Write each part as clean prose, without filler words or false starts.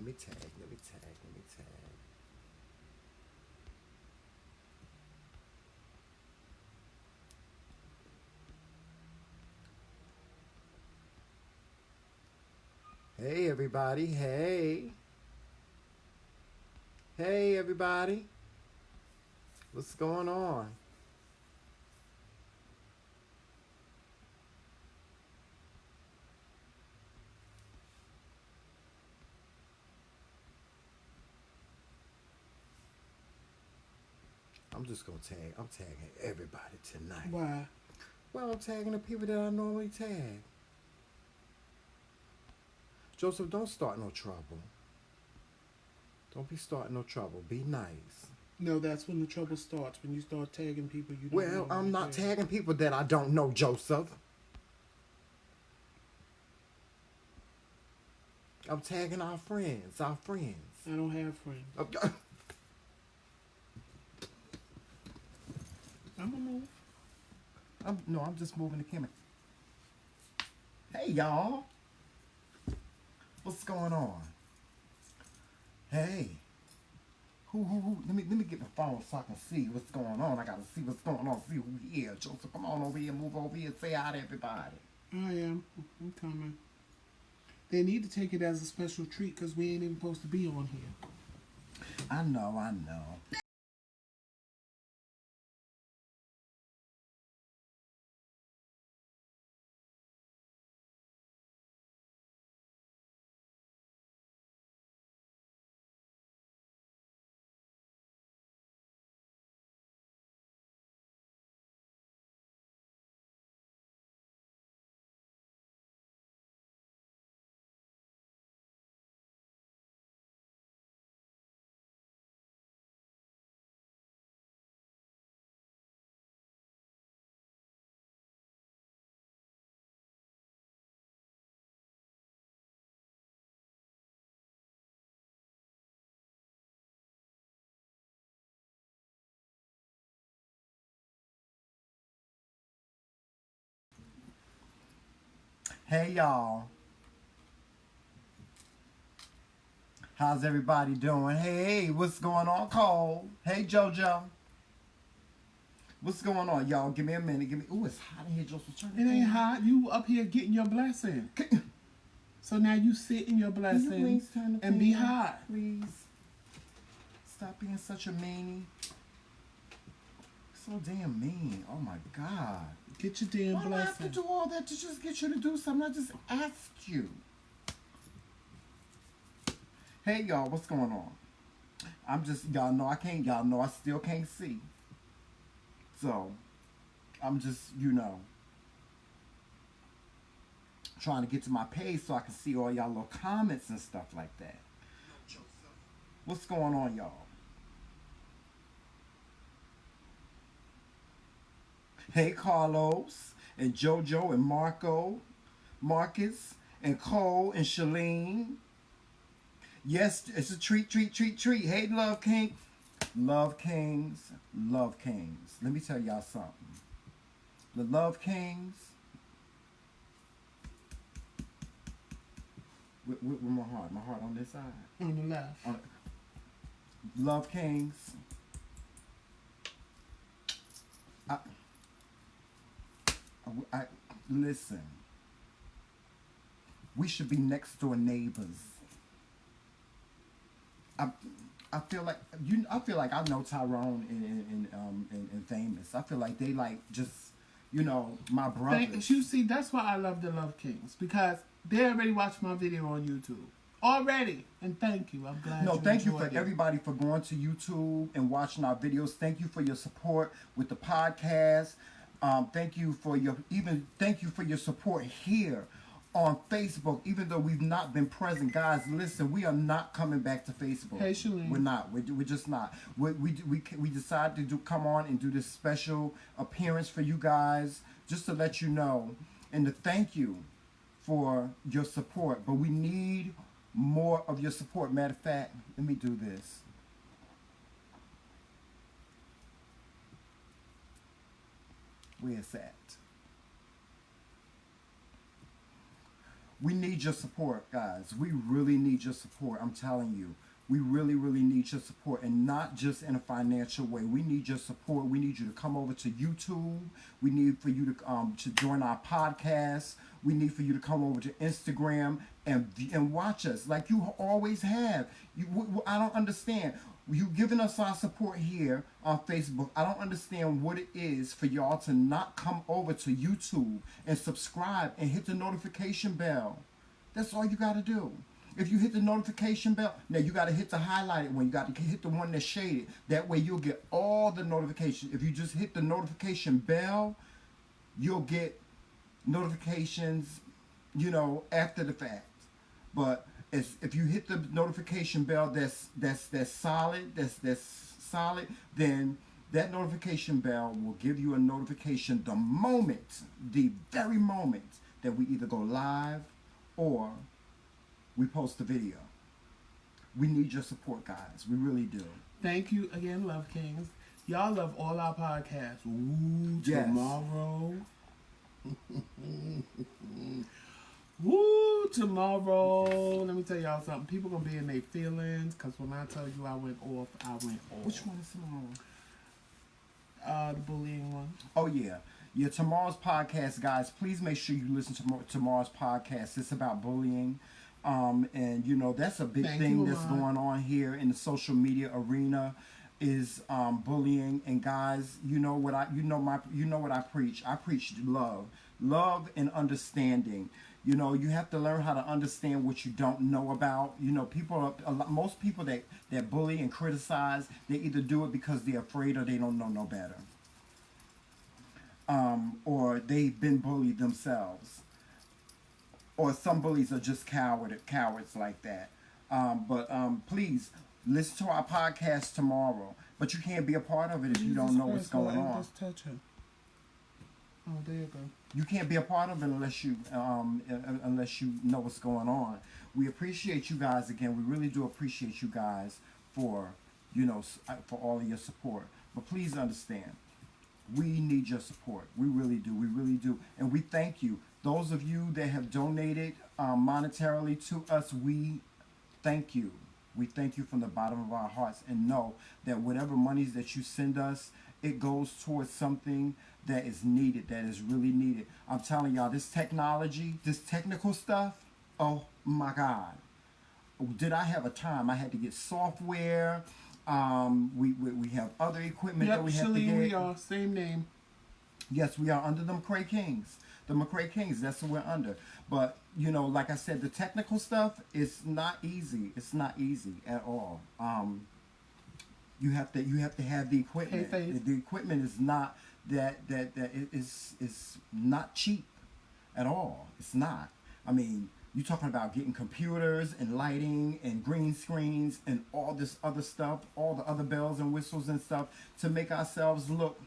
Let me tag. Let me tag. Let me tag. Hey, everybody. Hey. Hey, everybody. What's going on? I'm just gonna tag. I'm tagging everybody tonight. Why? Well, I'm tagging the people that I normally tag. Joseph, don't start no trouble. Don't be starting no trouble. Be nice. No, that's when the trouble starts. When you start tagging people you don't Well, know. I'm not tagging people that I don't know, Joseph. I'm tagging our friends. Our friends. I don't have friends. Okay. I'm gonna move. I'm just moving the camera. Hey, y'all. What's going on? Hey. Who? Let me get the phone so I can see what's going on. I gotta see what's going on. See who here. Joseph, come on over here. Move over here. Say hi to everybody. I am. I'm coming. They need to take it as a special treat because we ain't even supposed to be on here. I know. Hey, y'all. How's everybody doing? Hey, what's going on, Cole? Hey, JoJo. What's going on, y'all? Give me a minute. Ooh, it's hot in here, Joseph. Turn It ain't hot. You up here getting your blessing. So now you sit in your blessing and be hot. Please. Stop being such a meanie. So damn mean. Oh my God. Get your damn Why do I have blessing. to do all that to just get you to do something? I just asked you. Hey, y'all, what's going on? Y'all know I still can't see. So, I'm just, trying to get to my page so I can see all y'all little comments and stuff like that. What's going on, y'all? Hey, Carlos and JoJo and Marcus and Cole and Shalene. Yes, it's a treat. Hey, Love King. Love Kings. Let me tell y'all something. The Love Kings. With my heart. My heart on this side. On the left. Love Kings. I listen. We should be next door neighbors. I feel like I know Tyrone and Famous. I feel like they like just my brothers. You see, that's why I love the Love Kings because they already watched my video on YouTube. Already. And thank you. I'm glad Thank you for everybody for going to YouTube and watching our videos. Thank you for your support with the podcast. Thank you for your support here on Facebook, even though we've not been present. Guys, listen, we are not coming back to Facebook. Hey, Shalene. We're not. We're just not. We decided to come on and do this special appearance for you guys, just to let you know and to thank you for your support. But we need more of your support. Matter of fact, let me do this. Where's that? We need your support, guys. We really need your support. I'm telling you. We really, really need your support, and not just in a financial way. We need your support. We need you to come over to YouTube. We need for you to join our podcast. We need for you to come over to Instagram and watch us like you always have. I don't understand. You giving us our support here on Facebook. I don't understand what it is for y'all to not come over to YouTube and subscribe and hit the notification bell. That's all you got to do. If you hit the notification bell, now you got to hit the highlighted one. You got to hit the one that's shaded. That way you'll get all the notifications. If you just hit the notification bell, you'll get notifications, after the fact. But if you hit the notification bell that's solid, that's solid, then that notification bell will give you a notification the very moment that we either go live or we post the video. We need your support, guys. We really do. Thank you again, Love Kings. Y'all love all our podcasts. Ooh, yes. Tomorrow. Woo, tomorrow. Let me tell y'all something. People gonna be in their feelings, because when I tell you I went off, I went off. Which one is tomorrow? The bullying one. Oh, yeah. Yeah, tomorrow's podcast, guys. Please make sure you listen to tomorrow's podcast. It's about bullying. And that's a big thing that's going on here in the social media arena is bullying. And guys, what I preach. I preach love and understanding. You have to learn how to understand what you don't know about. Most people that bully and criticize, they either do it because they're afraid or they don't know no better. Or they've been bullied themselves. Or some bullies are just cowards like that. But please, listen to our podcast tomorrow. But you can't be a part of it if you don't know what's going on. Just touch her. Oh, there you go. You can't be a part of it unless you know what's going on. We appreciate you guys again. We really do appreciate you guys for all of your support. But please understand, we need your support. We really do. We really do. And we thank you. Those of you that have donated monetarily to us, we thank you. We thank you from the bottom of our hearts, and know that whatever monies that you send us, it goes towards something that is needed, that is really needed. I'm telling y'all, this technology, this technical stuff, oh my God. Did I have a time? I had to get software. We have other equipment that we have to get. We are, same name. Yes, we are under the McRae Kingz. The McRae Kingz, that's what we're under. But, like I said, the technical stuff is not easy. It's not easy at all. You have to have the equipment. Hey, the equipment is not it's not cheap at all. It's not. I mean, you're talking about getting computers and lighting and green screens and all this other stuff, all the other bells and whistles and stuff to make ourselves look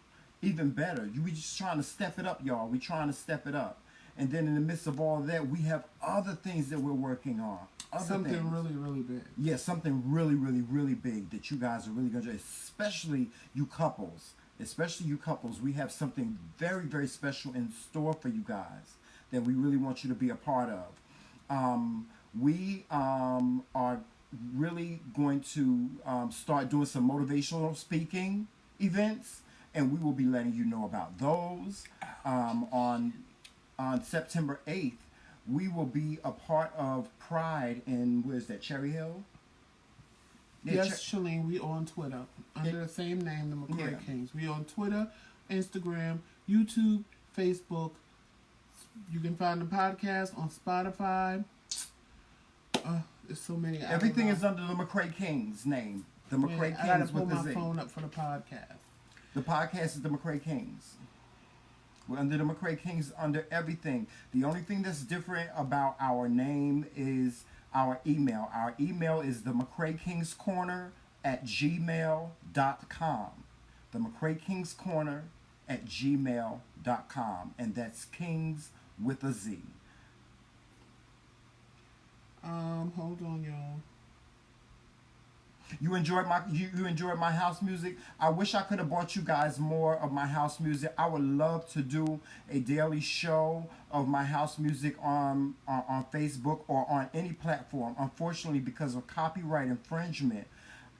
even better. We just trying to step it up, y'all. We trying to step it up. And then in the midst of all of that, we have other things that we're working on. Something really, really big. Yeah, something really, really, really big that you guys are really going to enjoy, especially you couples. Especially you couples. We have something very, very special in store for you guys that we really want you to be a part of. We are really going to start doing some motivational speaking events, and we will be letting you know about those. On September 8th, we will be a part of Pride in, where is that, Cherry Hill? Yeah, yes, Shalene, we on Twitter under the same name, the McRae Kingz. We on Twitter, Instagram, YouTube, Facebook. You can find the podcast on Spotify. There's so many. Everything is under the McRae Kingz name. The McRae Kingz. I gotta pull my phone up for the podcast. The podcast is the McRae Kingz. We're under the McRae Kingz, under everything. The only thing that's different about our name is our email. Our email is TheMcRaeKingzCorner @gmail.com. TheMcRaeKingzCorner @gmail.com. And that's Kings with a Z. Hold on, y'all. You enjoyed my house music. I wish I could have brought you guys more of my house music. I would love to do a daily show of my house music on Facebook or on any platform. Unfortunately, because of copyright infringement,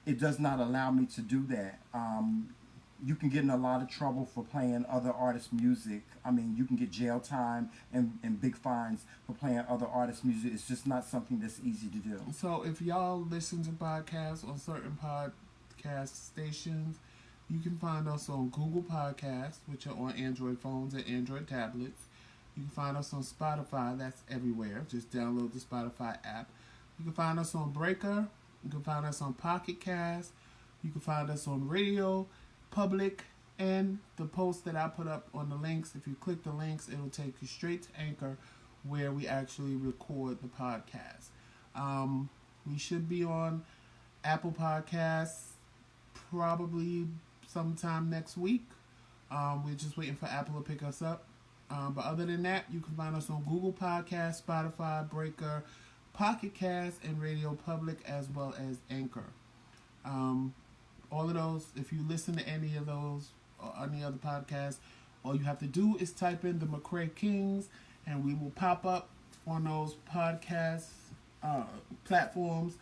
it does not allow me to do that. You can get in a lot of trouble for playing other artists' music. I mean, you can get jail time and big fines for playing other artists' music. It's just not something that's easy to do. So if y'all listen to podcasts on certain podcast stations, you can find us on Google Podcasts, which are on Android phones and Android tablets. You can find us on Spotify. That's everywhere. Just download the Spotify app. You can find us on Breaker. You can find us on Pocket Cast. You can find us on Radio Public, and the post that I put up on the links, if you click the links, it'll take you straight to Anchor, where we actually record the podcast. We should be on Apple Podcasts probably sometime next week. We're just waiting for Apple to pick us up. But other than that, you can find us on Google Podcasts, Spotify, Breaker, Pocket Cast, and Radio Public, as well as Anchor. All of those, if you listen to any of those or any other podcasts, all you have to do is type in the McRae Kingz, and we will pop up on those podcast platforms.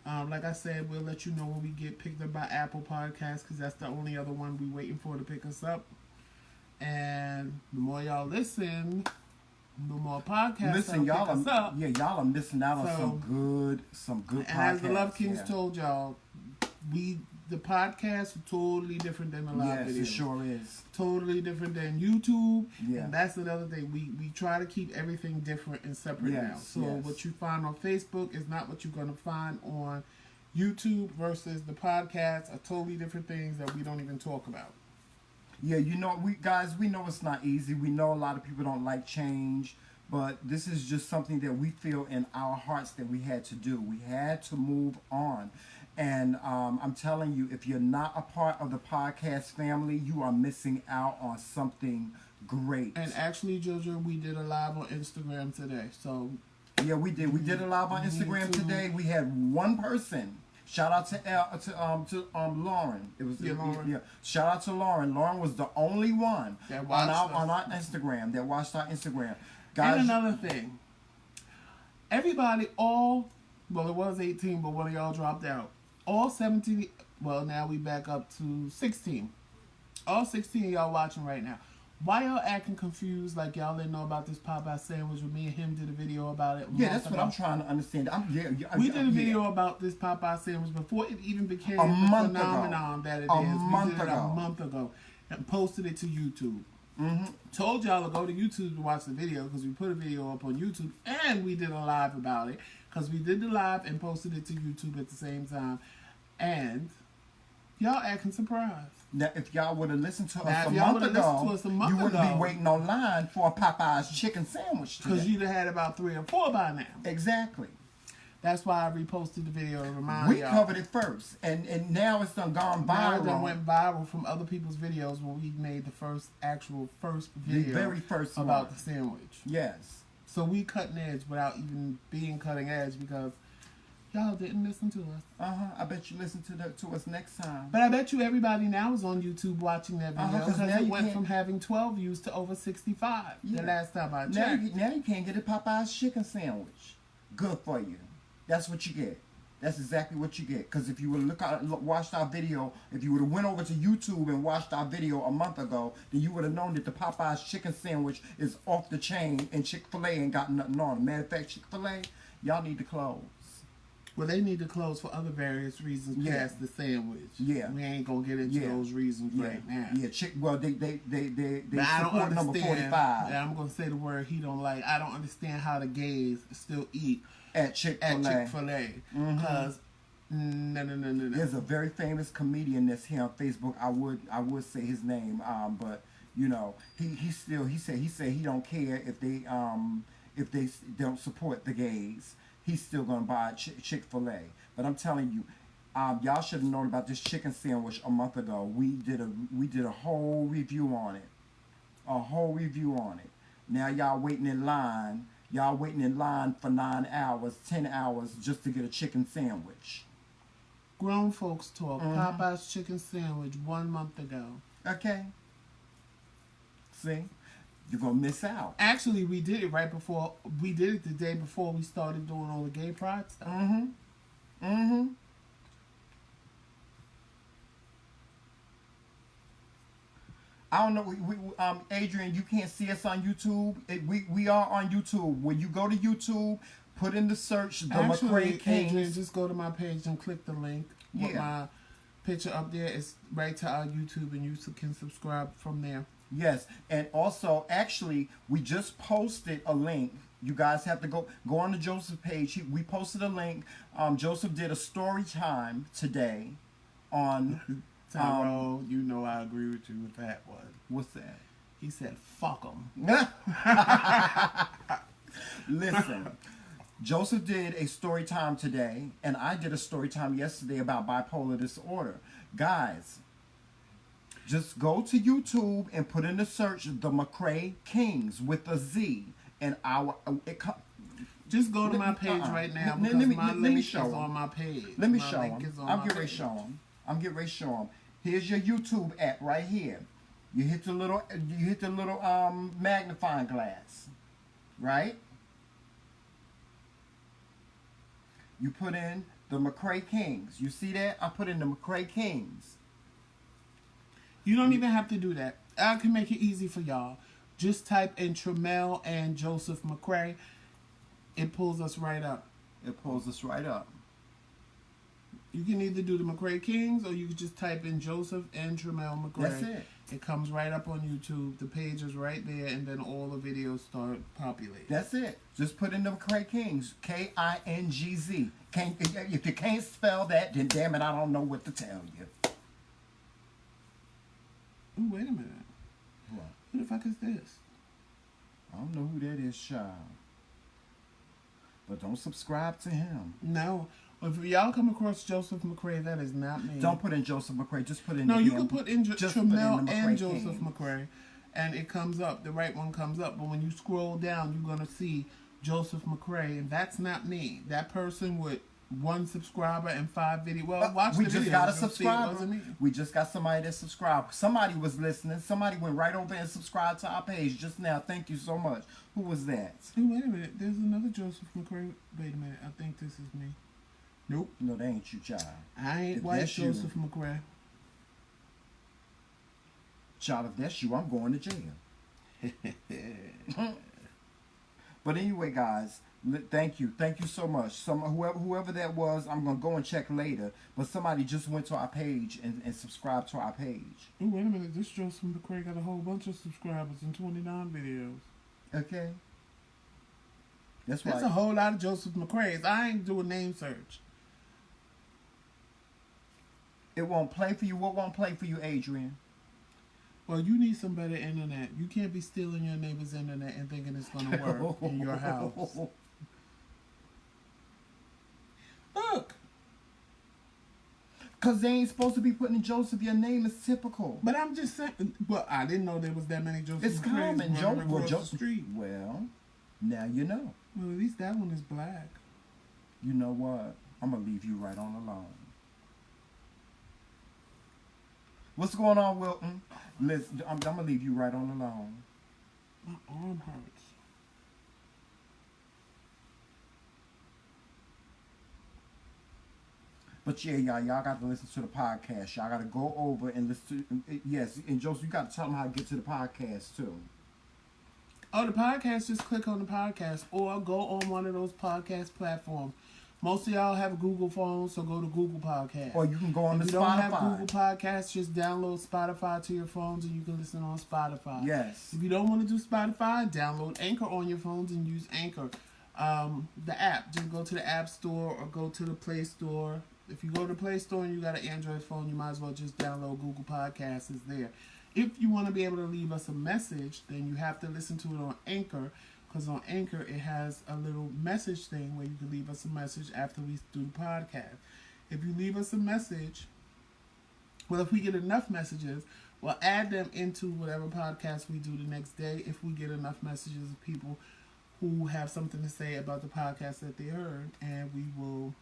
Like I said, we'll let you know when we get picked up by Apple Podcasts, because that's the only other one we're waiting for to pick us up. And the more y'all listen, the more podcasts Listen, y'all pick us up. Yeah, y'all are missing out on some good podcasts. And as the Love Kings told y'all, the podcast are totally different than the live videos. Yes, it sure is. Totally different than YouTube. Yeah. And that's another thing. We try to keep everything different and separate now. So what you find on Facebook is not what you're going to find on YouTube, versus the podcasts are totally different things that we don't even talk about. Yeah, we know it's not easy. We know a lot of people don't like change. But this is just something that we feel in our hearts that we had to do. We had to move on. And I'm telling you, if you're not a part of the podcast family, you are missing out on something great. And actually, Jojo, we did a live on Instagram today. So yeah, we did. We did a live on Instagram today. We had one person. Shout out to Lauren. It was Lauren. Yeah. Shout out to Lauren. Lauren was the only one that on our Instagram that watched our Instagram. Guys, and another thing, everybody, it was 18, but one of y'all dropped out. All 17, well, now we back up to 16. All 16 of y'all watching right now. Why y'all acting confused like y'all didn't know about this Popeye sandwich when me and him did a video about it? Yeah, that's what I'm trying to understand. We did a video about this Popeye sandwich before it even became the phenomenon that it is. We did it a month ago and posted it to YouTube. Mm-hmm. Told y'all to go to YouTube to watch the video, because we put a video up on YouTube, and we did a live about it, because we did the live and posted it to YouTube at the same time. And y'all acting surprised. Now, if y'all would have listened to us a month ago, you wouldn't be waiting online for a Popeye's chicken sandwich today. Because you'd have had about 3 or 4 by now. Exactly. That's why I reposted the video to remind y'all. We covered it first, and now it's gone viral. Now it done went viral from other people's videos when we made the first video, the very first about one. the sandwich. Yes. So we cutting edge without even being cutting edge, because y'all didn't listen to us. I bet you listen to us next time. But I bet you everybody now is on YouTube watching that video, because it went from having 12 views to over 65 the last time I checked. Now you can't get a Popeye's chicken sandwich. Good for you. That's what you get. That's exactly what you get. Because if you would have watched our video, if you would have went over to YouTube and watched our video a month ago, then you would have known that the Popeye's chicken sandwich is off the chain, and Chick-fil-A ain't got nothing on it. Matter of fact, Chick-fil-A, y'all need to close. Well, they need to close for other various reasons past the sandwich. Yeah. We ain't going to get into those reasons right now. Yeah, they support number 45. I'm going to say the word he don't like. I don't understand how the gays still eat at Chick-fil-A. Because no. There's a very famous comedian that's here on Facebook. I would say his name, but you know, he said he don't care if they don't support the gays. He's still gonna buy Chick-fil-A. But I'm telling you, y'all should have known about this chicken sandwich a month ago. We did a whole review on it. Now y'all waiting in line. Y'all waiting in line for 9 hours, 10 hours just to get a chicken sandwich. Grown Folks Talk, Popeye's Chicken Sandwich 1 month ago. Okay. See? You're going to miss out. Actually, we did it we did it the day before we started doing all the gay pride stuff. I don't know, Adrian, you can't see us on YouTube. We are on YouTube. When you go to YouTube, put in the search, McRae Kingz. Adrian, just go to my page and click the link. With my picture up there, it's right to our YouTube, and you can subscribe from there. Yes, and also, actually, we just posted a link. You guys have to go on the Joseph page. We posted a link. Joseph did a story time today on... Tyrone, you know I agree with you with that one. What's that? He said, fuck them. Listen, Joseph did a story time today, and I did a story time yesterday about bipolar disorder. Guys, just go to YouTube and put in the search McRae Kingz with a Z, and just go to my page right now because my link is on my page. Let me show him. I'm getting ready to show him. Here's your YouTube app right here. You hit the little magnifying glass, right? You put in McRae Kingz. You see that? I put in McRae Kingz. You don't even have to do that. I can make it easy for y'all. Just type in Tramel and Joseph McRae. It pulls us right up. You can either do the McRae Kingz or you can just type in Joseph and Tramel McRae. That's it. It comes right up on YouTube. The page is right there, and then all the videos start populating. That's it. Just put in the McRae Kingz. Kingz. If you can't spell that, then damn it, I don't know what to tell you. Ooh, wait a minute. What? Who the fuck is this? I don't know who that is, child. But don't subscribe to him. No. If y'all come across Joseph McRae, that is not me. Don't put in Joseph McRae. Just put in. No, you can put in Tramel and Joseph Kingz. McRae, and it comes up. The right one comes up. But when you scroll down, you're gonna see Joseph McRae, and that's not me. That person with 1 subscriber and 5 videos. Well, watch the video. We just got a subscriber. We just got somebody that subscribed. Somebody was listening. Somebody went right over and subscribed to our page just now. Thank you so much. Who was that? Hey, wait a minute. There's another Joseph McRae. Wait a minute. I think this is me. Nope. No, that ain't you, child. I ain't If white Joseph McRae. Child, if that's you, I'm going to jail. But anyway, guys, thank you so much. Whoever that was, I'm gonna go and check later. But somebody just went to our page and subscribed to our page. Oh, wait a minute, this Joseph McRae got a whole bunch of subscribers and 29 videos. Okay. That's a whole lot of Joseph McRae's. I ain't doing name search. It won't play for you. What won't play for you, Adrian? Well, you need some better internet. You can't be stealing your neighbor's internet and thinking it's going to work in your house. Look. Because they ain't supposed to be putting Joseph. Your name is typical. But I'm just saying. Well, I didn't know there was that many Joseph. It's common. Joseph Street. Well, now you know. Well, at least that one is black. You know what? I'm going to leave you right on alone. What's going on, Wilton? Listen, I'm going to leave you right on alone. My arm hurts. But yeah, y'all got to listen to the podcast. Y'all got to go over and listen to, yes, and Joseph, you got to tell them how to get to the podcast too. Oh, the podcast, just click on the podcast or go on one of those podcast platforms. Most of y'all have Google phones, so go to Google Podcast. Or you can go on the Spotify. If you don't have Google Podcasts, just download Spotify to your phones and you can listen on Spotify. Yes. If you don't want to do Spotify, download Anchor on your phones and use Anchor. The app, just go to the App Store or go to the Play Store. If you go to the Play Store and you got an Android phone, you might as well just download Google Podcasts. It's there. If you want to be able to leave us a message, then you have to listen to it on Anchor. Because on Anchor, it has a little message thing where you can leave us a message after we do the podcast. If you leave us a message, well, if we get enough messages, we'll add them into whatever podcast we do the next day. If we get enough messages of people who have something to say about the podcast that they heard, and we will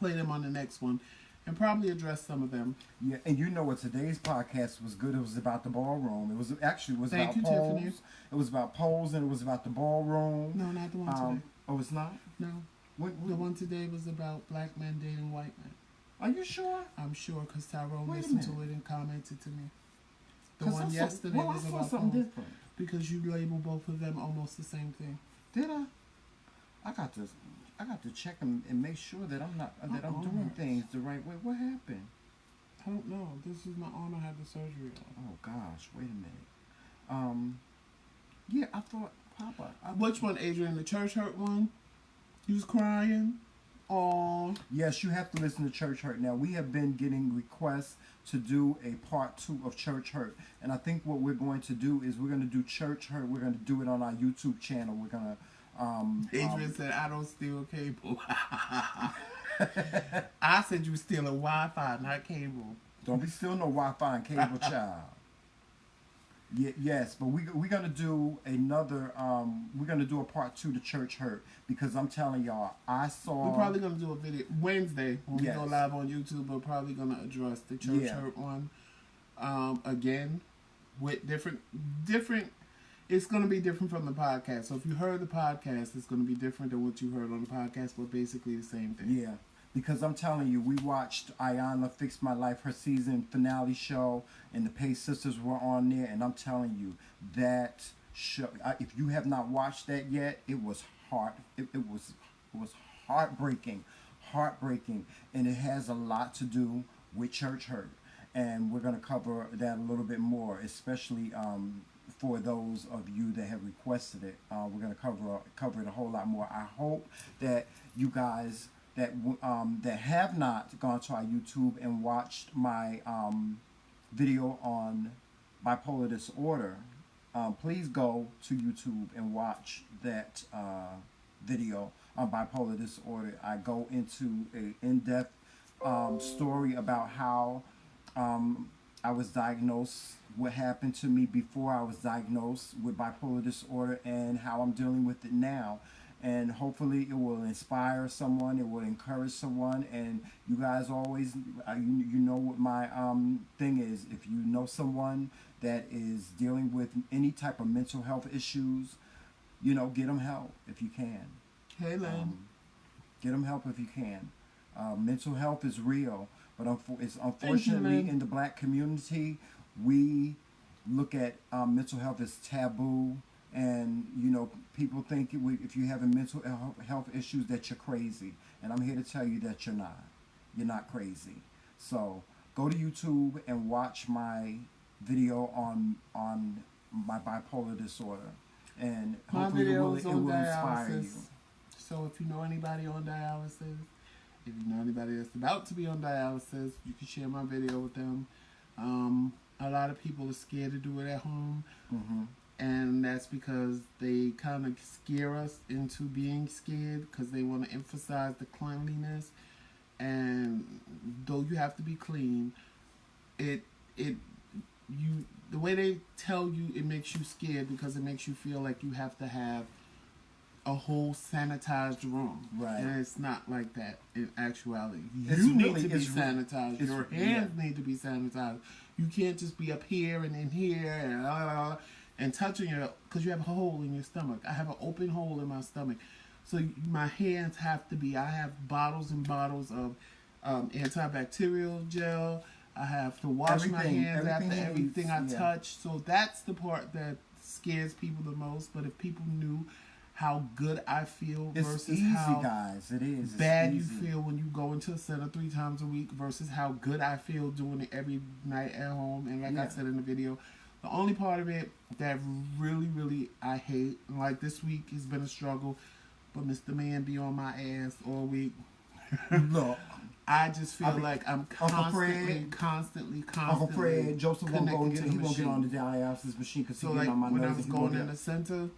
play them on the next one and probably address some of them. Yeah, and you know what? Today's podcast was good. It was about the ballroom. It was Thank about you, polls. Tiffany. It was about polls, and it was about the ballroom. No, not the one today. Oh, it's not. No, What, the one today was about black men dating white men. Are you sure? I'm sure because Tyrone Wait a listened to minute. it and commented to me. The 'Cause one I saw- yesterday well, I was saw about something polls different. because you label both of them almost the same thing. Did I? I got to check and make sure that I'm not that I'm doing things the right way. What happened? I don't know. This is my arm I had the surgery on. Oh gosh, wait a minute. Yeah, I thought Papa. Which one, Adrian? The church hurt one? You was crying? Aw. Yes, you have to listen to Church Hurt. Now, we have been getting requests to do a part 2 of Church Hurt. And I think what we're going to do is we're going to do Church Hurt. We're going to do it on our YouTube channel. We're going to... Adrian said, I don't steal cable. I said you stealing Wi-Fi, not cable. Don't be stealing no Wi-Fi and cable, child. Yes, but we're gonna do another. We're gonna do a part 2 to Church Hurt because I'm telling y'all, I saw. We're probably gonna do a video Wednesday when Yes. we go live on YouTube. We're probably gonna address the church hurt one again with different. It's gonna be different from the podcast. So if you heard the podcast, it's gonna be different than what you heard on the podcast, but basically the same thing. Yeah, because I'm telling you, we watched Ayanna Fix My Life, her season finale show, and the Pace Sisters were on there, and I'm telling you, that show, if you have not watched that yet, it was hard. It was heartbreaking, and it has a lot to do with Church Hurt, and we're going to cover that a little bit more, especially for those of you that have requested it. We're going to cover it a whole lot more. I hope that you guys that have not gone to our YouTube and watched my video on bipolar disorder, please go to YouTube and watch that video on bipolar disorder. I go into an in-depth story about how I was diagnosed, what happened to me before I was diagnosed with bipolar disorder, and how I'm dealing with it now. And hopefully it will inspire someone, it will encourage someone, and you guys always, you know what my thing is. If you know someone that is dealing with any type of mental health issues, you know, get them help if you can. Hey, Lynn. Get them help if you can. Mental health is real, but it's Thank unfortunately you, in the black community, we look at mental health as taboo. And, you know, people think if you're having mental health issues that you're crazy. And I'm here to tell you that you're not. You're not crazy. So go to YouTube and watch my video on my bipolar disorder. And hopefully it will inspire you. So if you know anybody on dialysis, if you know anybody that's about to be on dialysis, you can share my video with them. A lot of people are scared to do it at home. Mm-hmm. And that's because they kind of scare us into being scared because they want to emphasize the cleanliness. And though you have to be clean, the way they tell you, it makes you scared because it makes you feel like you have to have a whole sanitized room. Right. And it's not like that in actuality. It's You need really- to be it's- sanitized. it's- Your hands need to be sanitized. You can't just be up here and in here and touching your, because you have a hole in your stomach. I have an open hole in my stomach. So my hands have to be, I have bottles and bottles of antibacterial gel. I have to wash my hands after everything I touch. So that's the part that scares people the most. But if people knew how good I feel versus easy, how guys. It is. It's bad easy. you feel when you go into the center 3 times a week versus how good I feel doing it every night at home. And like I said in the video, the only part of it that really, really I hate, like this week has been a struggle, but Mr. Man be on my ass all week. Look, I just feel like I'm constantly Uncle Fred, Joseph won't go and he won't get on the machine. dialysis machine because So he like getting on my when I nerves. was going in the center,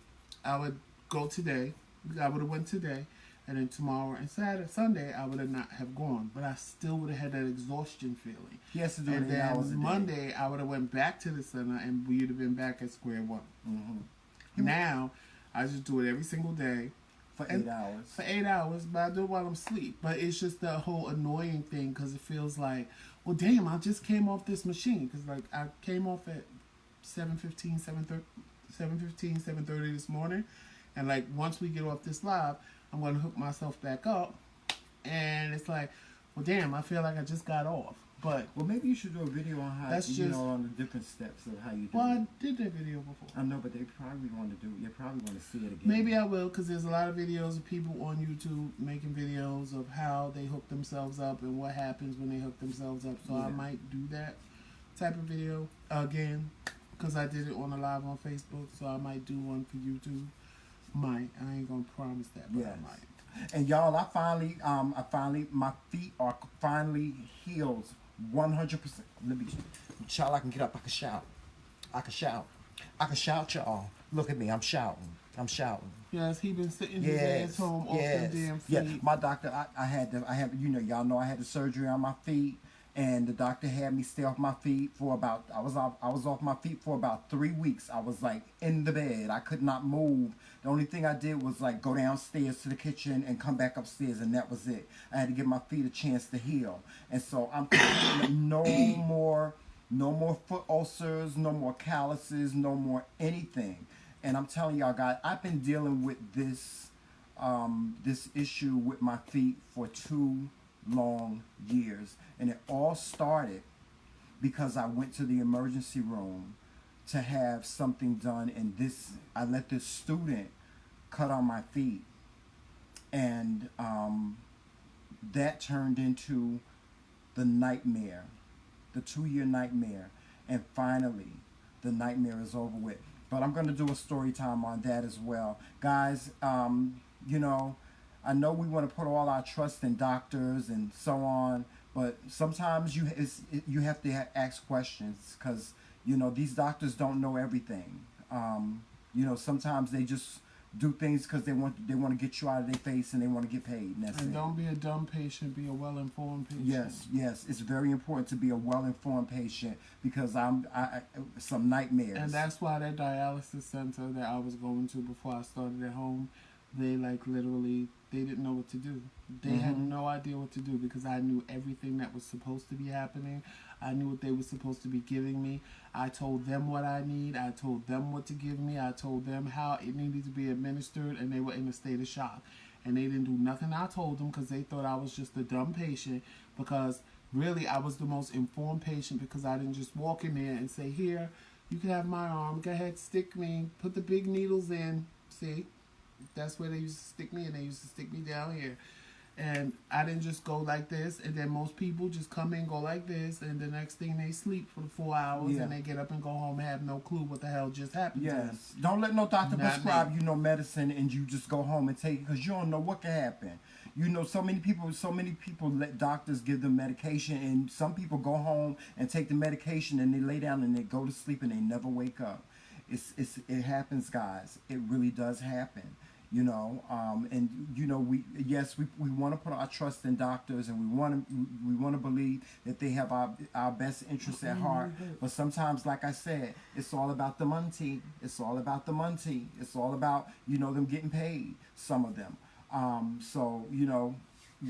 I would go today. I would have went today, and then tomorrow and Sunday I would have not have gone, but I still would have had that exhaustion feeling. He has to do And 8 hours a then day. Monday I would have went back to the center, and we'd have been back at square one. Mm-hmm. Now I just do it every single day For 8 hours. For 8 hours, but I do it while I'm asleep. But it's just the whole annoying thing because it feels like, well, damn, I just came off this machine. Because, like, I came off at 7:30 this morning. And, like, once we get off this live, I'm going to hook myself back up. And it's like, well, damn, I feel like I just got off. But well, maybe you should do a video on how on the different steps of how you do it. Well, I did that video before. I know, but they probably want to do. You probably want to see it again. Maybe I will, because there's a lot of videos of people on YouTube making videos of how they hook themselves up and what happens when they hook themselves up. So I might do that type of video again, because I did it on a live on Facebook. So I might do one for YouTube. I ain't gonna promise that, but I might. And y'all, I finally, my feet are finally healed 100%. Let me, child, I can get up. I can shout. I can shout, y'all. Look at me. I'm shouting. Yes, he been sitting his ass home off them damn feet. Yeah, my doctor, I had, y'all know I had the surgery on my feet. And the doctor had me stay off my feet for about, I was off my feet for about 3 weeks. I was like in the bed. I could not move. The only thing I did was like go downstairs to the kitchen and come back upstairs, and that was it. I had to give my feet a chance to heal. And so I'm no more foot ulcers, no more calluses, no more anything. And I'm telling y'all guys, I've been dealing with this issue with my feet for 2 long years, and it all started because I went to the emergency room to have something done, and I let this student cut on my feet, and that turned into the nightmare, the 2-year nightmare, and finally the nightmare is over with. But I'm going to do a story time on that as well, guys. I know we want to put all our trust in doctors and so on, but sometimes you have to ask questions, because these doctors don't know everything. Sometimes they just do things because they want to get you out of their face and they want to get paid. And don't be a dumb patient. Be a well-informed patient. Yes, it's very important to be a well-informed patient, because some nightmares. And that's why that dialysis center that I was going to before I started at home, they literally, they didn't know what to do. They had no idea what to do, because I knew everything that was supposed to be happening. I knew what they were supposed to be giving me. I told them what I need. I told them what to give me. I told them how it needed to be administered, and they were in a state of shock. And they didn't do nothing I told them, because they thought I was just a dumb patient, because really I was the most informed patient, because I didn't just walk in there and say, here, you can have my arm. Go ahead, stick me. Put the big needles in. See? That's where they used to stick me, and they used to stick me down here. And I didn't just go like this, and then most people just come in, go like this, and the next thing they sleep for 4 hours, and they get up and go home and have no clue what the hell just happened to them. Don't let no doctor prescribe you no medicine and you just go home and take it, because you don't know what can happen. So many people let doctors give them medication, and some people go home and take the medication and they lay down and they go to sleep and they never wake up. It happens, guys. It really does happen. We want to put our trust in doctors, and we want to believe that they have our best interests at heart. But sometimes, like I said, it's all about the money. It's all about them getting paid. Some of them.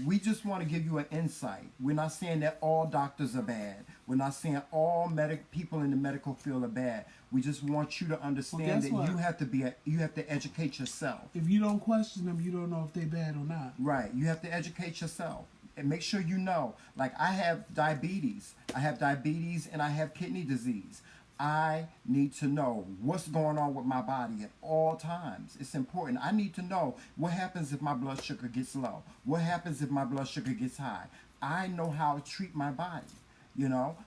We just want to give you an insight. We're not saying that all doctors are bad. We're not saying all people in the medical field are bad. We just want you to understand that you have to educate yourself. If you don't question them, you don't know if they're bad or not. Right. You have to educate yourself and make sure you know. Like, I have diabetes. And I have kidney disease. I need to know what's going on with my body at all times. It's important. I need to know what happens if my blood sugar gets low. What happens if my blood sugar gets high. I know how to treat my body,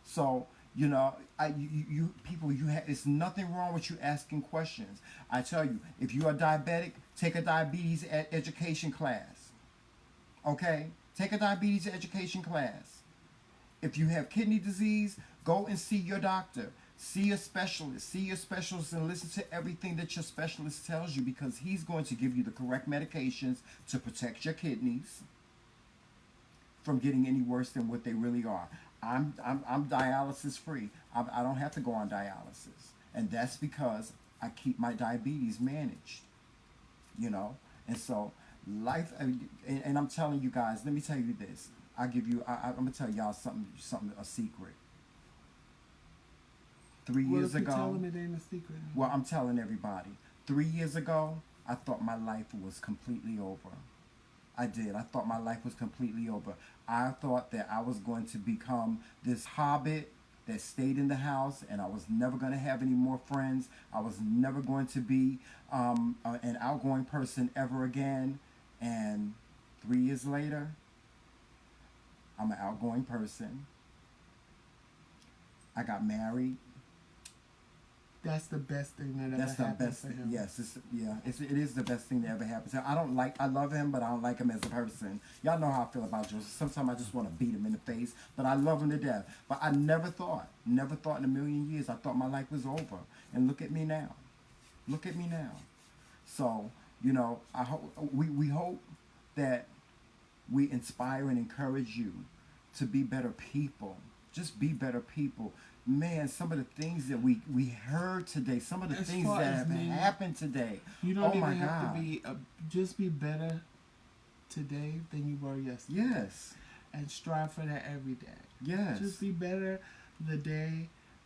So, it's nothing wrong with you asking questions. I tell you, if you are diabetic, take a diabetes education class. Okay? Take a diabetes education class. If you have kidney disease, go and see your doctor. See your specialist and listen to everything that your specialist tells you, because he's going to give you the correct medications to protect your kidneys from getting any worse than what they really are. I'm dialysis free. I don't have to go on dialysis, and that's because I keep my diabetes managed. And so life, and I'm telling you guys. Let me tell you this. I'm gonna tell y'all something, a secret. 3 years Well, if ago. you're telling it ain't a secret. Well, I'm telling everybody. 3 years ago, I thought my life was completely over. I did. I thought my life was completely over. I thought that I was going to become this hobbit that stayed in the house, and I was never going to have any more friends. I was never going to be an outgoing person ever again. And 3 years later, I'm an outgoing person. I got married. That's the best thing that ever happened for him. Yes, it is the best thing that ever happened. So I love him, but I don't like him as a person. Y'all know how I feel about Joseph. Sometimes I just want to beat him in the face, but I love him to death. But I never thought in a million years, I thought my life was over. And look at me now. Look at me now. So, I hope we hope that we inspire and encourage you to be better people. Just be better people. Man, some of the things that we heard today, some of the things that have happened today. You don't even have to be, just be better today than you were yesterday. Yes. And strive for that every day. Yes. Just be better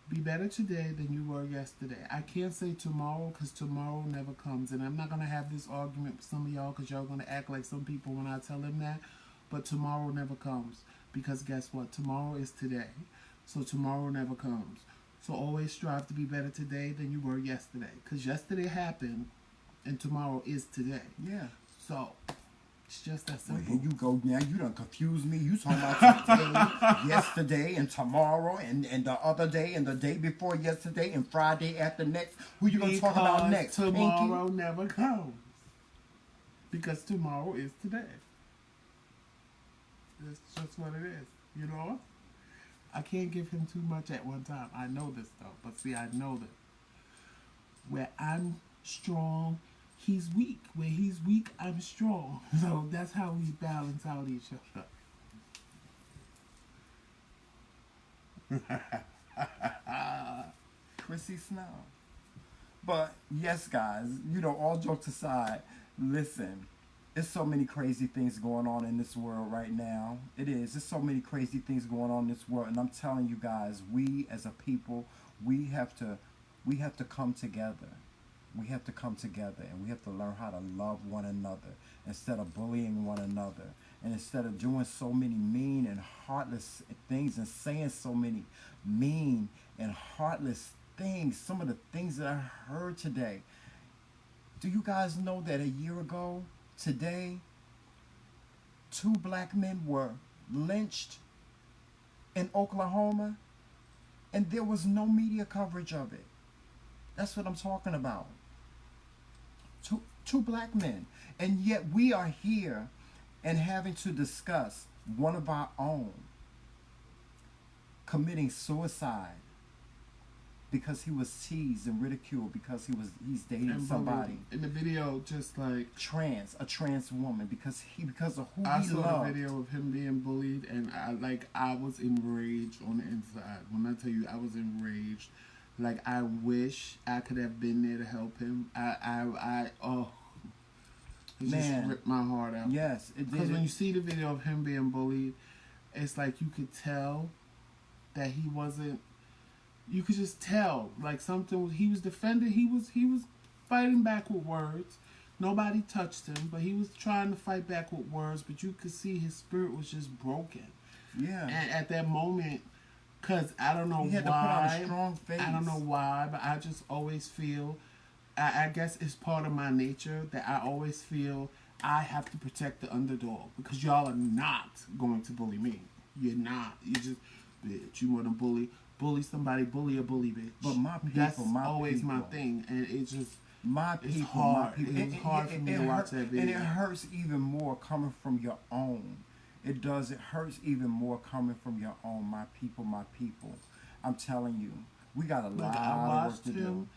be better today than you were yesterday. I can't say tomorrow because tomorrow never comes. And I'm not going to have this argument with some of y'all because y'all going to act like some people when I tell them that. But tomorrow never comes. Because guess what? Tomorrow is today. So tomorrow never comes. So always strive to be better today than you were yesterday. Because yesterday happened and tomorrow is today. Yeah. So it's just that simple. Well, here you go now. You done confused me. You talking about today, yesterday, and tomorrow, and the other day, and the day before yesterday, and Friday after next. Who you going to talk about next? Tomorrow never comes. Because tomorrow is today. That's just what it is. I can't give him too much at one time. I know this though. But see, I know that where I'm strong, he's weak. Where he's weak, I'm strong. So that's how we balance out each other. Chrissy Snow. But yes, guys, all jokes aside, listen. There's so many crazy things going on in this world right now. It is. There's so many crazy things going on in this world. And I'm telling you guys, we as a people, we have to come together. We have to come together and we have to learn how to love one another instead of bullying one another. And instead of doing so many mean and heartless things and saying so many mean and heartless things, some of the things that I heard today. Do you guys know that a year ago, today, 2 black men were lynched in Oklahoma, and there was no media coverage of it. That's what I'm talking about. Two black men. And yet we are here and having to discuss one of our own committing suicide because he was teased and ridiculed because he's dating somebody in the video, just like a trans woman because of who I he saw loved. the video of him being bullied, and I was enraged on the inside. When I tell you I was enraged, like I wish I could have been there to help him. It just ripped my heart out. Yes, it did. Because when you see the video of him being bullied, it's like you could tell that he wasn't. You could just tell, like something. He was defending. He was fighting back with words. Nobody touched him, but he was trying to fight back with words. But you could see his spirit was just broken. Yeah. And at that moment, because I don't know he had why. To put on a strong face. I don't know why, but I just always feel. I guess it's part of my nature that I always feel I have to protect the underdog because y'all are not going to bully me. You're not. You just, bitch. You want to bully somebody, bully a bully, bitch. But my people, that's always my thing, and it's just it's hard. It's hard for me to watch that video, and it hurts even more coming from your own. It does. It hurts even more coming from your own. My people, my people. I'm telling you, we got a lot of work to do.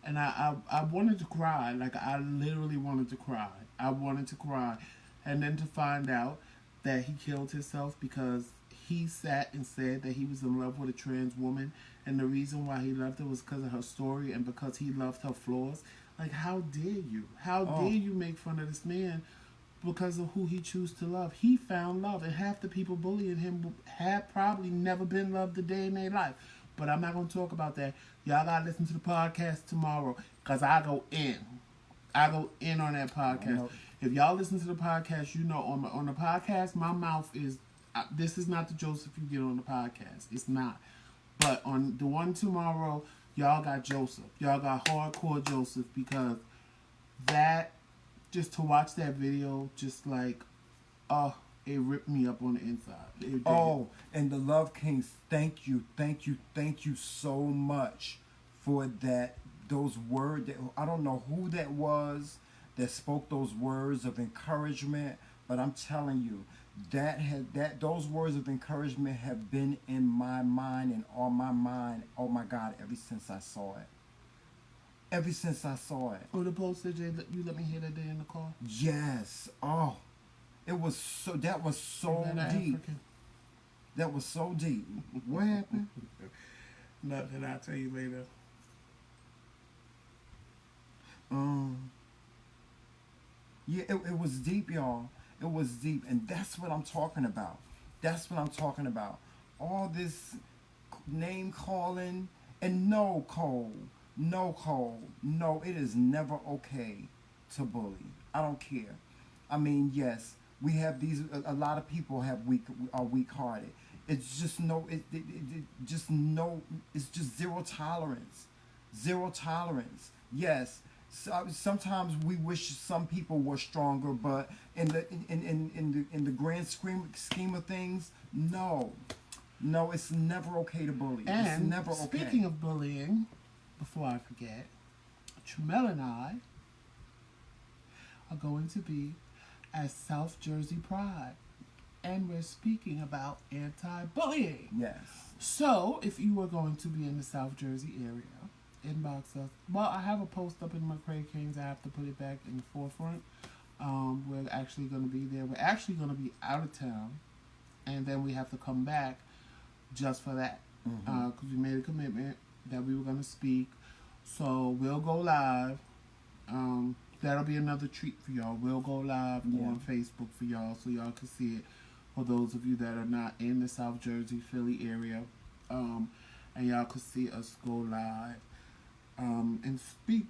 And I wanted to cry. Like, I literally wanted to cry. I wanted to cry. And then to find out that he killed himself because he sat and said that he was in love with a trans woman. And the reason why he loved her was because of her story and because he loved her flaws. Like, how dare you? How dare you make fun of this man because of who he chooses to love. He found love, and half the people bullying him have probably never been loved a day in their life. But I'm not going to talk about that. Y'all got to listen to the podcast tomorrow, because I go in. I go in on that podcast. If y'all listen to the podcast, you know on the podcast, my mouth is... this is not the Joseph you get on the podcast. It's not. But on the one tomorrow, y'all got Joseph. Y'all got hardcore Joseph, because that... just to watch that video, just like, it ripped me up on the inside. And the Love Kings, thank you so much for that. Those words, I don't know who that was that spoke those words of encouragement, but I'm telling you, those words of encouragement have been in my mind and on my mind, oh my God, ever since I saw it. Ever since I saw it. Oh, the post that you let me hear that day in the car? Yes. Oh, that was so deep. African? That was so deep. What happened? Nothing, I'll tell you later. Yeah, it was deep, y'all. It was deep, and that's what I'm talking about. That's what I'm talking about. All this name calling, and no, Cole, it is never okay to bully. I don't care. I mean, yes, we have these. A lot of people are weak-hearted. It's just it's just zero tolerance. Zero tolerance. Yes. Sometimes we wish some people were stronger, but in the grand scheme of things, no, it's never okay to bully. And it's never okay. Speaking of bullying, before I forget, Tramel and I are going to be at South Jersey Pride, and we're speaking about anti-bullying. Yes. So, if you are going to be in the South Jersey area, inbox us. Well, I have a post up in McRae Kingz. I have to put it back in the forefront. We're actually going to be there. We're actually going to be out of town, and then we have to come back just for that, because we made a commitment that we were going to speak. So we'll go live. That'll be another treat for y'all. We'll go live on Facebook for y'all, so y'all can see it. For those of you that are not in the South Jersey, Philly area, and y'all can see us go live. And speak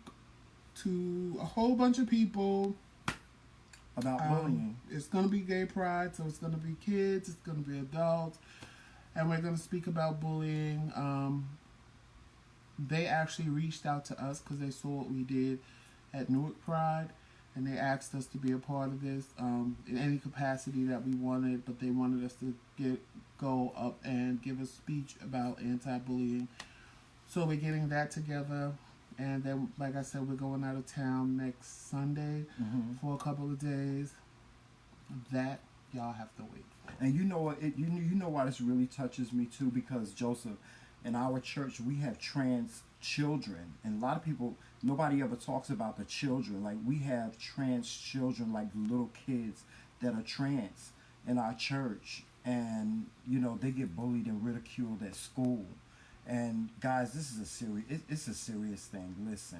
to a whole bunch of people about bullying. It's going to be gay pride, so it's going to be kids, it's going to be adults, and we're going to speak about bullying. They actually reached out to us because they saw what we did at Newark Pride, and they asked us to be a part of this in any capacity that we wanted, but they wanted us to go up and give a speech about anti-bullying. So we're getting that together, and then, like I said, we're going out of town next Sunday for a couple of days. That y'all have to wait for. And you know what? You know why this really touches me too, because Joseph, in our church we have trans children, and a lot of people, nobody ever talks about the children. Like, we have trans children, like little kids that are trans in our church, and you know they get bullied and ridiculed at school. And guys, this is it's a serious thing. Listen,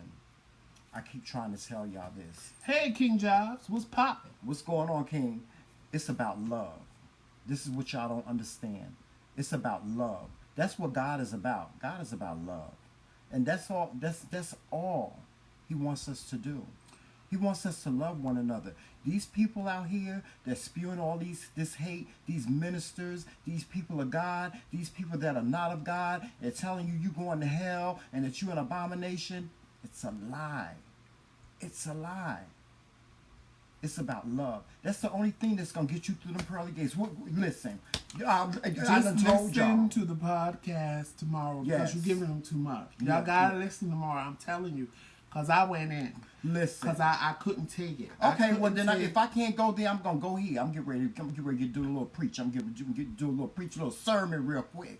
I keep trying to tell y'all this. Hey, King Jobs, what's poppin'? What's going on, King? It's about love. This is what y'all don't understand. It's about love. That's what God is about. God is about love, and that's all. That's all He wants us to do. He wants us to love one another. These people out here that spewing all this hate, these ministers, these people of God, these people that are not of God, they're telling you going to hell and that you're an abomination. It's a lie. It's a lie. It's about love. That's the only thing that's going to get you through the pearly gates. Listen, I just told y'all. Listen to the podcast tomorrow, because you're giving them too much. Y'all got to listen tomorrow. I'm telling you. Because I went in. Listen. Because I couldn't take it. Okay, well then if I can't go there, I'm going to go here. I'm getting ready to do a little preach. I'm getting ready to do a little sermon real quick.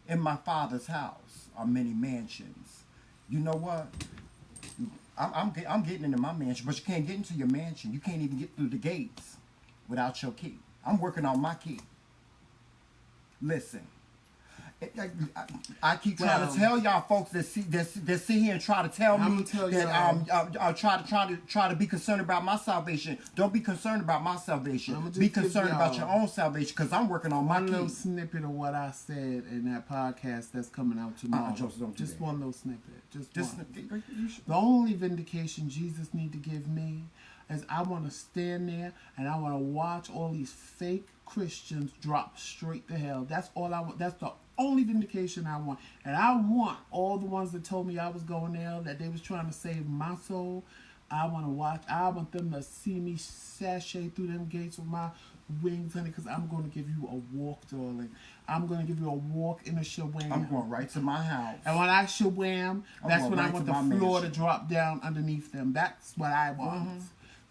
In my Father's house are many mansions. You know what? I'm getting into my mansion, but you can't get into your mansion. You can't even get through the gates without your key. I'm working on my key. Listen. I keep trying to tell y'all folks that sit here and try to tell me that try to be concerned about my salvation. Don't be concerned about my salvation. Be concerned about your own salvation, because I'm working on my one little snippet of what I said in that podcast that's coming out tomorrow. Just one little snippet. Just one. The only vindication Jesus need to give me is I want to stand there and I want to watch all these fake Christians drop straight to hell. That's all I want. That's the only vindication I want. And I want all the ones that told me I was going there, that they was trying to save my soul. I want to watch. I want them to see me sashay through them gates with my wings, honey, because I'm going to give you a walk, darling. I'm going to give you a walk in a shawam. I'm going right to my house. And when I shawam, that's when I want the floor to drop down underneath them. That's what I want. Mm-hmm.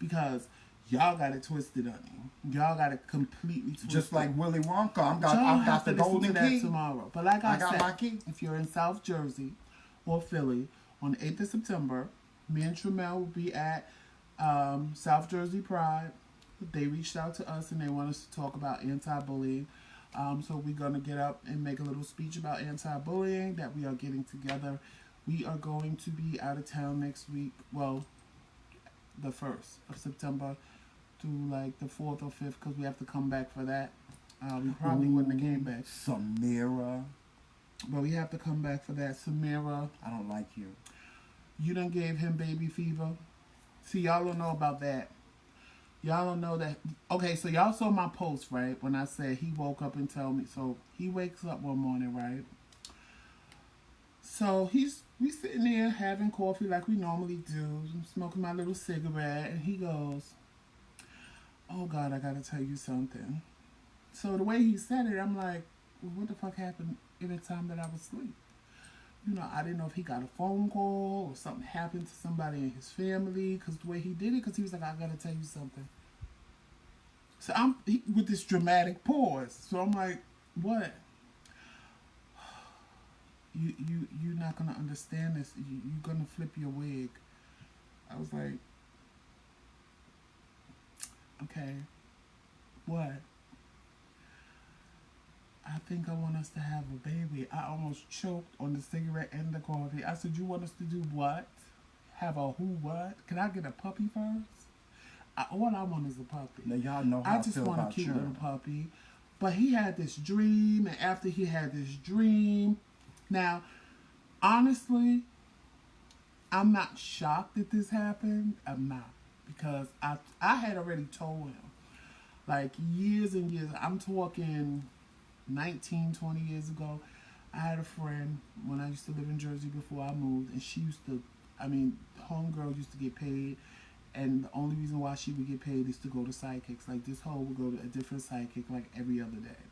Because y'all got it twisted, honey. Y'all got it completely twisted. Just like Willy Wonka. I've got the golden key tomorrow. But like I said, my key. If you're in South Jersey or Philly on the 8th of September, me and Tramel will be at South Jersey Pride. They reached out to us and they want us to talk about anti-bullying. So we're going to get up and make a little speech about anti-bullying that we are getting together. We are going to be out of town next week. Well, the 1st of September to like the 4th or 5th, because we have to come back for that. We probably wouldn't have came back. Samira. But we have to come back for that. Samira. I don't like you. You done gave him baby fever. See, y'all don't know about that. Y'all don't know that. Okay, so y'all saw my post, right? When I said he woke up and told me. So he wakes up one morning, right? So we sitting there having coffee like we normally do. I'm smoking my little cigarette. And he goes, "Oh, God, I got to tell you something." So the way he said it, I'm like, well, what the fuck happened in the time that I was asleep? You know, I didn't know if he got a phone call or something happened to somebody in his family. Because the way he did it, because he was like, "I got to tell you something." So with this dramatic pause. So I'm like, what? You're not going to understand this. You're going to flip your wig. I was like, okay, what? I think I want us to have a baby. I almost choked on the cigarette and the coffee. I said, you want us to do what? Have a who what? Can I get a puppy first? All I want is a puppy. Now y'all know how I just want a cute little puppy. But he had this dream, and after he had this dream, now, honestly, I'm not shocked that this happened. I'm not. Because I had already told him, like years and years, I'm talking 19, 20 years ago, I had a friend when I used to live in Jersey before I moved, and she used to, homegirl used to get paid, and the only reason why she would get paid is to go to psychics. Like, this hoe would go to a different psychic, like, every other day.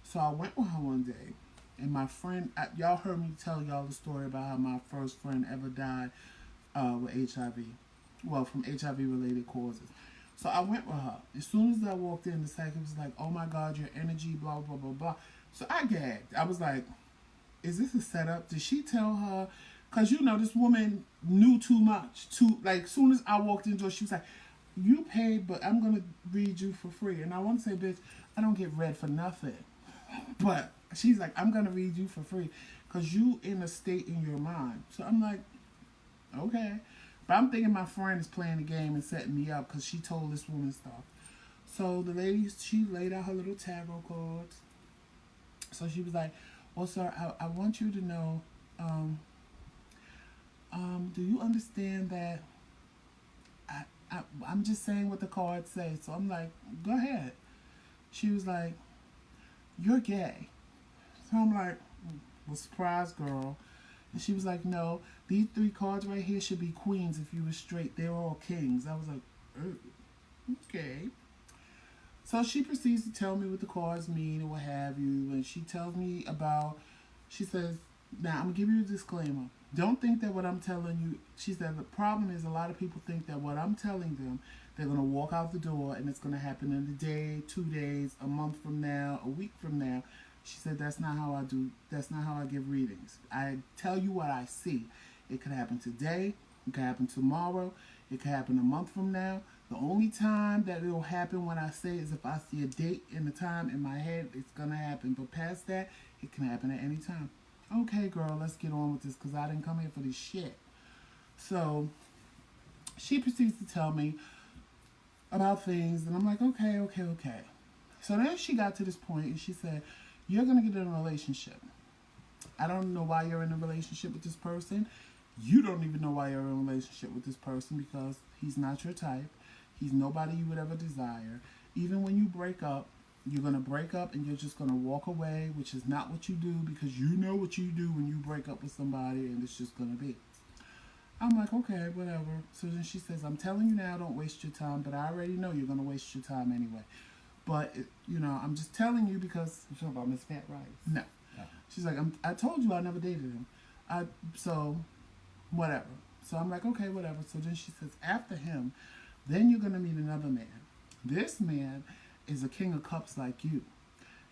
So I went with her one day, and my friend, y'all heard me tell y'all the story about how my first friend ever died with HIV. Well, from HIV-related causes. So I went with her. As soon as I walked in, the psychic was like, "Oh my God, your energy, blah, blah, blah, blah." So I gagged. I was like, is this a setup? Did she tell her? Because, this woman knew too much. As soon as I walked into it, she was like, "You paid, but I'm going to read you for free." And I want to say, bitch, I don't get read for nothing. But she's like, "I'm going to read you for free because you in a state in your mind." So I'm like, okay. But I'm thinking my friend is playing the game and setting me up because she told this woman stuff. So the lady, she laid out her little tarot cards. So she was like, "Well, sir, I want you to know, do you understand that I'm just saying what the cards say?" So I'm like, "Go ahead." She was like, "You're gay." So I'm like, well, surprise, girl. And she was like, "No, these 3 cards right here should be queens if you were straight. They're all kings." I was like, oh, okay. So she proceeds to tell me what the cards mean and what have you. And she tells me she says, "Now, I'm going to give you a disclaimer. Don't think that what I'm telling you," she said, "the problem is a lot of people think that what I'm telling them, they're going to walk out the door and it's going to happen in a day, 2 days, a month from now, a week from now." She said, "That's not how I do. That's not how I give readings. I tell you what I see. It could happen today. It could happen tomorrow. It could happen a month from now. The only time that it'll happen when I say is if I see a date and the time in my head, it's going to happen. But past that, it can happen at any time. Okay, girl, let's get on with this because I didn't come here for this shit. So she proceeds to tell me about things, and I'm like, okay. So then she got to this point, and she said, you're going to get in a relationship. I don't know why you're in a relationship with this person. You don't even know why you're in a relationship with this person because he's not your type. He's nobody you would ever desire. Even when you break up, you're going to break up and you're just going to walk away, which is not what you do because you know what you do when you break up with somebody and it's just going to be. I'm like, okay, whatever. So then she says, I'm telling you now, don't waste your time, but I already know you're going to waste your time anyway. But, I'm just telling you because... You're talking about Miss Fat Rice? No. She's like, I told you I never dated him. So, whatever. So I'm like, okay, whatever. So then she says, after him, then you're going to meet another man. This man is a king of cups like you.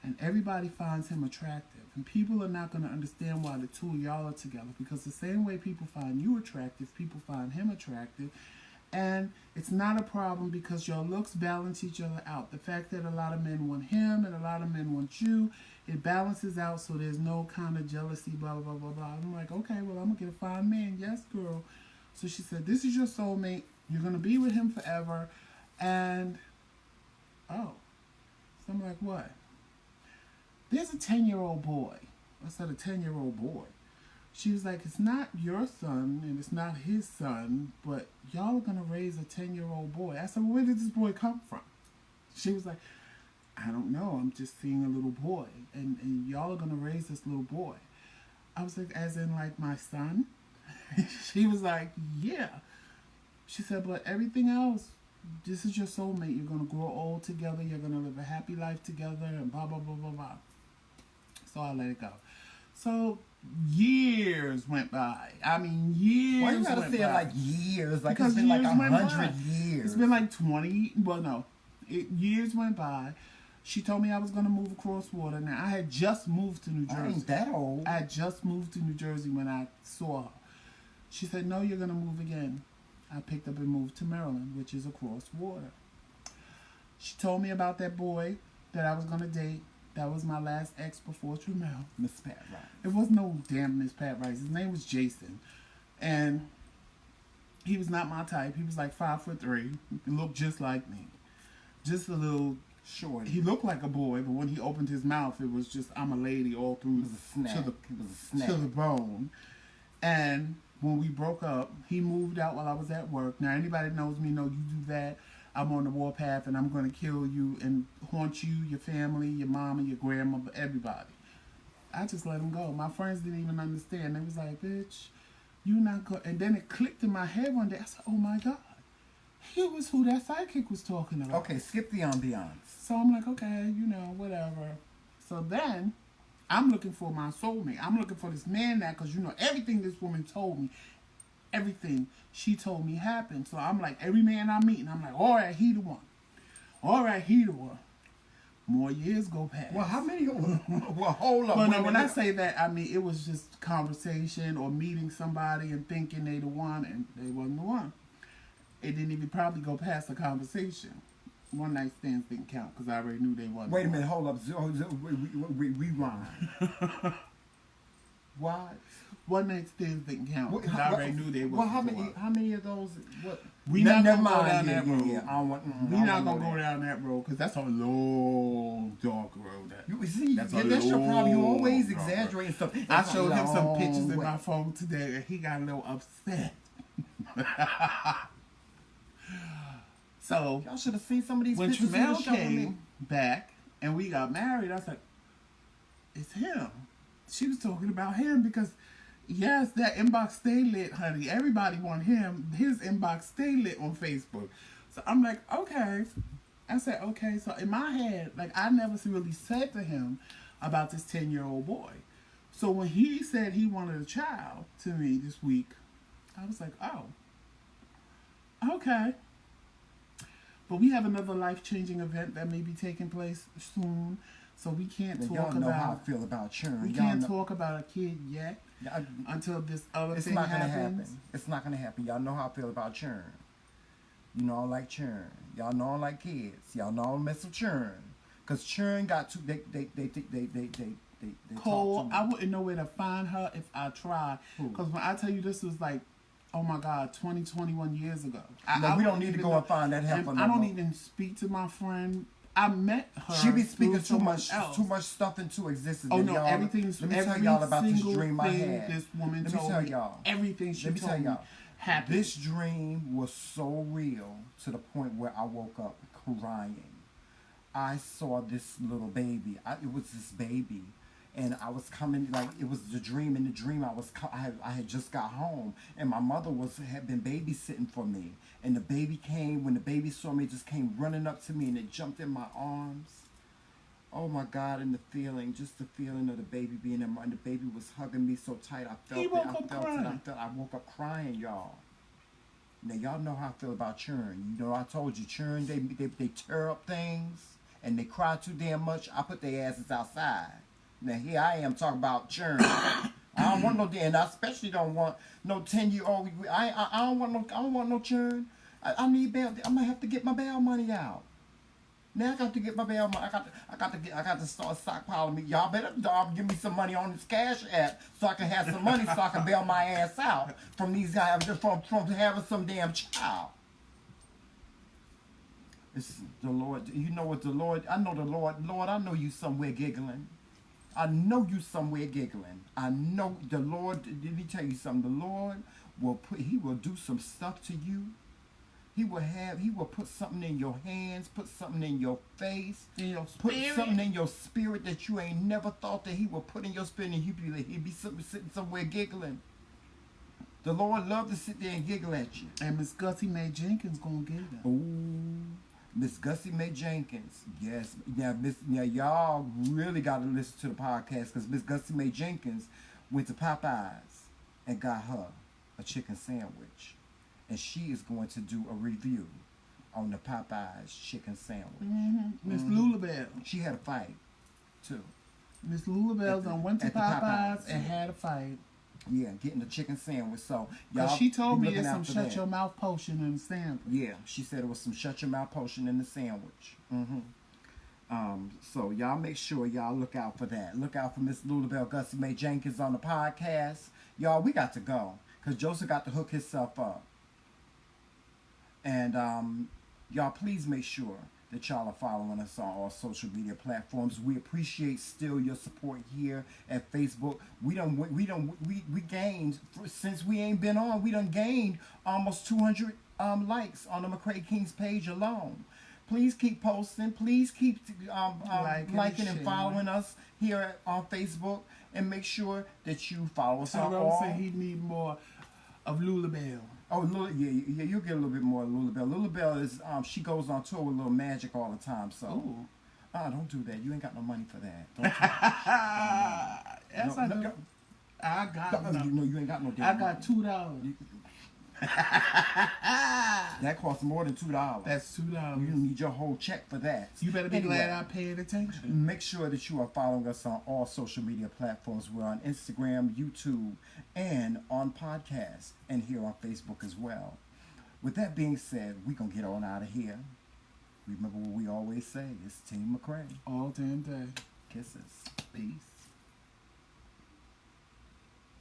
And everybody finds him attractive. And people are not going to understand why the two of y'all are together. Because the same way people find you attractive, people find him attractive. And it's not a problem because your looks balance each other out. The fact that a lot of men want him and a lot of men want you, it balances out so there's no kind of jealousy, blah, blah, blah, blah. I'm like, okay, well, I'm going to get a fine man. Yes, girl. So she said, this is your soulmate. You're going to be with him forever. And, so I'm like, what? There's a 10-year-old boy. I said, a 10-year-old boy. She was like, it's not your son and it's not his son, but y'all are going to raise a 10-year-old boy. I said, well, where did this boy come from? She was like, I don't know. I'm just seeing a little boy. And y'all are going to raise this little boy. I was like, as in like my son? She was like, yeah. She said, but everything else, this is your soulmate. You're going to grow old together. You're going to live a happy life together and blah, blah, blah, blah, blah. So I let it go. So years went by. I mean, years. Why you gotta say like years? Like because it's been like 100 years. It's been like 20. Well, no, years went by. She told me I was gonna move across water. Now I had just moved to New Jersey. I ain't that old. I had just moved to New Jersey when I saw her. She said, "No, you're gonna move again." I picked up and moved to Maryland, which is across water. She told me about that boy that I was gonna date. That was my last ex before Tramel. Miss Pat Rice. It was no damn Miss Pat Rice. His name was Jason. And he was not my type. He was like 5'3". He looked just like me. Just a little short. He looked like a boy, but when he opened his mouth, it was just, I'm a lady all through to the bone. And when we broke up, he moved out while I was at work. Now, anybody knows me, know you do that. I'm on the warpath and I'm going to kill you and haunt you, your family, your mama, your grandmother, everybody. I just let him go. My friends didn't even understand. They was like, bitch, you not go. And then it clicked in my head one day. I said, oh my God. He was who that sidekick was talking about. Okay, skip the ambiance. So I'm like, okay, whatever. So then I'm looking for my soulmate. I'm looking for this man now because, everything this woman told me, everything she told me happened. So I'm like, every man I meet, and I'm like, all right, he the one. All right, he the one. More years go past. Well, how many? Well, hold up. Well, no, when I say that, I mean, it was just conversation or meeting somebody and thinking they the one, and they wasn't the one. It didn't even probably go past the conversation. One night stands didn't count because I already knew they wasn't. Wait a minute, hold up. Rewind. What? One night stands didn't count because I already knew they wasn't. Well, how many of those? What? We not gonna go down that road. We not gonna go down that road because that's a long, dark road. You see, that's your problem. You always exaggerating stuff. I showed him some pictures in my phone today, and he got a little upset. So y'all should have seen some of these when pictures. When Tramel came back and we got married, I was like, "It's him." She was talking about him because. Yes, that inbox stay lit, honey. Everybody want him. His inbox stay lit on Facebook. So I'm like, okay. I said, okay. So in my head, like I never really said to him about this 10-year-old boy. So when he said he wanted a child to me this week, I was like, oh, okay. But we have another life-changing event that may be taking place soon. So we can't talk about... Y'all know how I feel about children. We can't talk about a kid yet. until this other It's thing not gonna happens. happen. It's not gonna happen. Y'all know how I feel about churn. You know I don't like churn. Y'all know I don't like kids. Y'all know I don't mess with churn. Cause churn got too. They Cole, talk too I much. wouldn't know where to find her if I tried. Who? Because when I tell you this was like, oh my God, 20, 21 years ago. No, we don't wouldn't need to even go know. and find that help. And I don't even speak to my friend. I met her. She be speaking through too much, someone else. too much stuff into existence. Oh And no, y'all, everything's. Let me tell every y'all about this single dream I thing had. This woman Let me told tell me. y'all. Everything she Let me told tell me y'all. happened. This dream was so real to the point where I woke up crying. I saw this little baby. It was this baby, and I was coming like it was the dream. In the dream, I had just got home, and my mother had been babysitting for me. And the baby came when the baby saw me, it just came running up to me, and it jumped in my arms. Oh my God! And the feeling, just the feeling of the baby being in my, and the baby was hugging me so tight. I felt He it. woke I up felt crying. it. I woke up crying, y'all. Now y'all know how I feel about churn. You know I told you churn. They tear up things and they cry too damn much. I put their asses outside. Now here I am talking about churn. I don't want no damn. I especially don't want no 10-year-old. I don't want no churn. I need bail. I'm gonna have to get my bail money out. Now I got to get my bail money. I got to start stockpiling me. Y'all better give me some money on this Cash App so I can have some money so I can bail my ass out from these guys from having some damn child. It's the Lord. You know what the Lord? I know the Lord. Lord, I know you somewhere giggling. I know you somewhere giggling. I know the Lord. Let me tell you something. The Lord He will do some stuff to you. He will put something in your hands, put something in your face, In your put spirit. something in your spirit that you ain't never thought that he would put in your spirit, and he'd be sitting somewhere giggling. The Lord loved to sit there and giggle at you. And Miss Gussie Mae Jenkins gonna get it. Ooh, Miss Gussie Mae Jenkins. Yes. Now y'all really got to listen to the podcast because Miss Gussie Mae Jenkins went to Popeyes and got her a chicken sandwich. And she is going to do a review on the Popeyes chicken sandwich. Miss Lulabelle. She had a fight, too. Miss Lulabelle done went to at the Popeyes Popeyes, and yeah. had a fight. Yeah, getting the chicken sandwich. So, y'all Cause she told be me looking there's some out for shut that. your mouth potion in the sandwich. Yeah, she said it was some shut your mouth potion in the sandwich. So y'all make sure y'all look out for that. Look out for Miss Lulabelle Gussie Mae Jenkins on the podcast. Y'all, we got to go because Joseph got to hook himself up. And y'all, please make sure that y'all are following us on all social media platforms. We appreciate still your support here at Facebook. We gained since we ain't been on. We done gained almost 200 likes on the McRae Kingz page alone. Please keep posting. Please keep liking and following us here on Facebook, and make sure that you follow us on all. Said he need more of Lulabelle. Oh, yeah, you'll get a little bit more of Lulabelle. Lulabelle is, she goes on tour with Little Magic all the time, so. Ooh. Don't do that. You ain't got no money for that. Don't try. Yes, I do. I got No, you ain't got no damn I got money. $2. That costs more than $2. That's $2. You need your whole check for that. You better be Anyway, glad I paid attention. Make sure that you are following us on all social media platforms. We're on Instagram, YouTube, and on podcasts, and here on Facebook as well. With that being said, we're going to get on out of here. Remember what we always say. It's Team McRae. All damn day. Kisses. Peace.